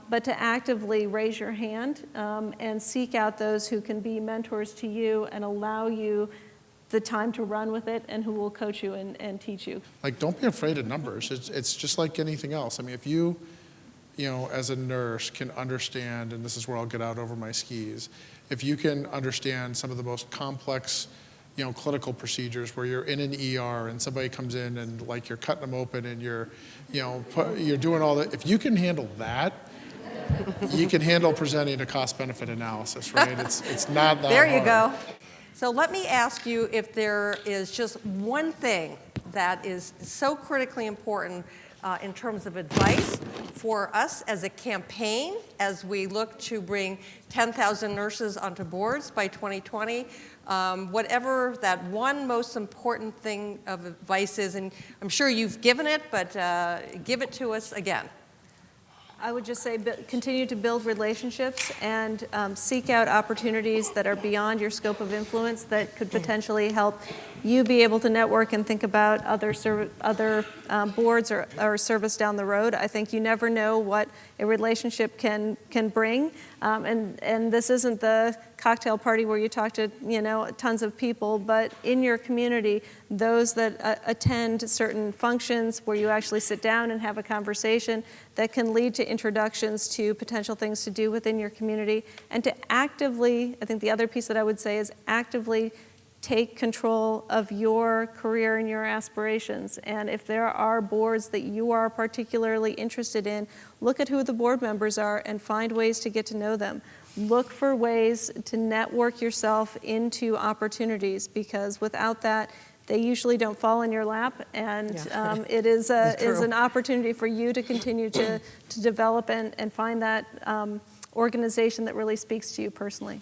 Speaker 3: but to actively raise your hand and seek out those who can be mentors to you and allow you the time to run with it and who will coach you and teach you.
Speaker 2: Like, don't be afraid of numbers. It's just like anything else. I mean, if you know, as a nurse can understand, and this is where I'll get out over my skis, if you can understand some of the most complex, you know, clinical procedures where you're in an ER and somebody comes in and like you're cutting them open and you're, you know, you're doing all that. If you can handle that, you can handle presenting a cost-benefit analysis, right? It's not that
Speaker 1: There you
Speaker 2: hard.
Speaker 1: go. So let me ask you if there is just one thing that is so critically important in terms of advice for us as a campaign as we look to bring 10,000 nurses onto boards by 2020, whatever that one most important thing of advice is, and I'm sure you've given it, but give it to us again.
Speaker 3: I would just say continue to build relationships and seek out opportunities that are beyond your scope of influence that could potentially help you be able to network and think about other boards or service down the road. I think you never know what a relationship can bring, and this isn't the cocktail party where you talk to, you know, tons of people, but in your community, those that attend certain functions where you actually sit down and have a conversation that can lead to introductions to potential things to do within your community, and to actively, I think the other piece that I would say is actively take control of your career and your aspirations. And if there are boards that you are particularly interested in, look at who the board members are and find ways to get to know them. Look for ways to network yourself into opportunities, because without that, they usually don't fall in your lap, and it is an opportunity for you to continue to develop and find that organization that really speaks to you personally.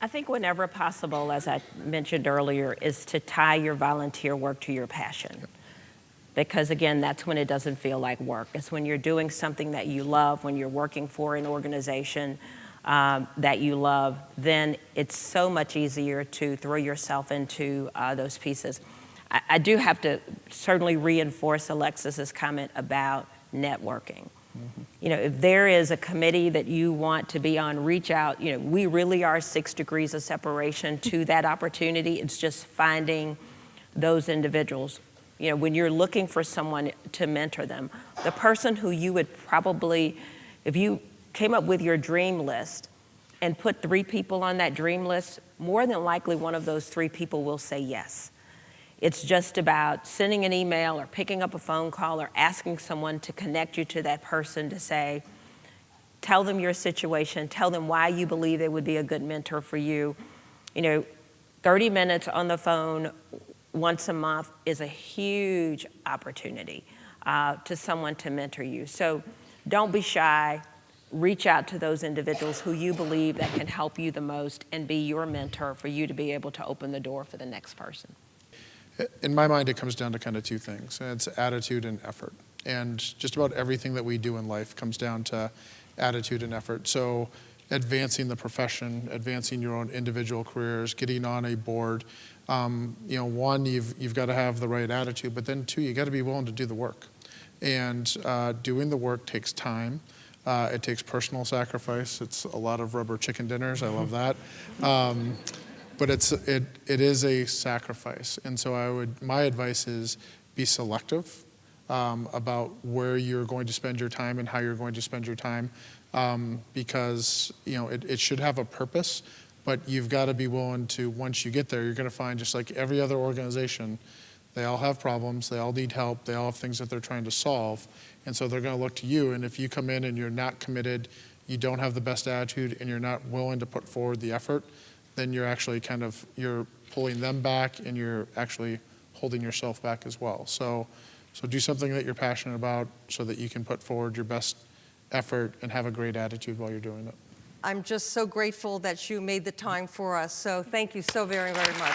Speaker 4: I think whenever possible, as I mentioned earlier, is to tie your volunteer work to your passion. Because again, that's when it doesn't feel like work. It's when you're doing something that you love, when you're working for an organization that you love, then it's so much easier to throw yourself into those pieces. I do have to certainly reinforce Alexis's comment about networking. Mm-hmm. You know, if there is a committee that you want to be on, reach out. You know, we really are 6 degrees of separation to that opportunity. It's just finding those individuals. You know, when you're looking for someone to mentor them, the person who you would probably, if you came up with your dream list and put 3 people on that dream list, more than likely one of those 3 people will say yes. It's just about sending an email or picking up a phone call or asking someone to connect you to that person to say, tell them your situation, tell them why you believe they would be a good mentor for you. You know, 30 minutes on the phone once a month is a huge opportunity to someone to mentor you. So don't be shy. Reach out to those individuals who you believe that can help you the most and be your mentor for you to be able to open the door for the next person.
Speaker 2: In my mind, it comes down to kind of 2 things, and it's attitude and effort. And just about everything that we do in life comes down to attitude and effort. So advancing the profession, advancing your own individual careers, getting on a board, you know, 1, you've got to have the right attitude, but then 2, you got to be willing to do the work. And doing the work takes time. It takes personal sacrifice. It's a lot of rubber chicken dinners. I love that. But it is a sacrifice. And so my advice is be selective about where you're going to spend your time and how you're going to spend your time, because, you know, it should have a purpose, but you've got to be willing to, once you get there, you're going to find, just like every other organization, they all have problems, they all need help, they all have things that they're trying to solve, and so they're going to look to you. And if you come in and you're not committed, you don't have the best attitude, and you're not willing to put forward the effort, then you're actually you're pulling them back, and you're actually holding yourself back as well. So do something that you're passionate about so that you can put forward your best effort and have a great attitude while you're doing it.
Speaker 1: I'm just so grateful that you made the time for us. So thank you so very, very much.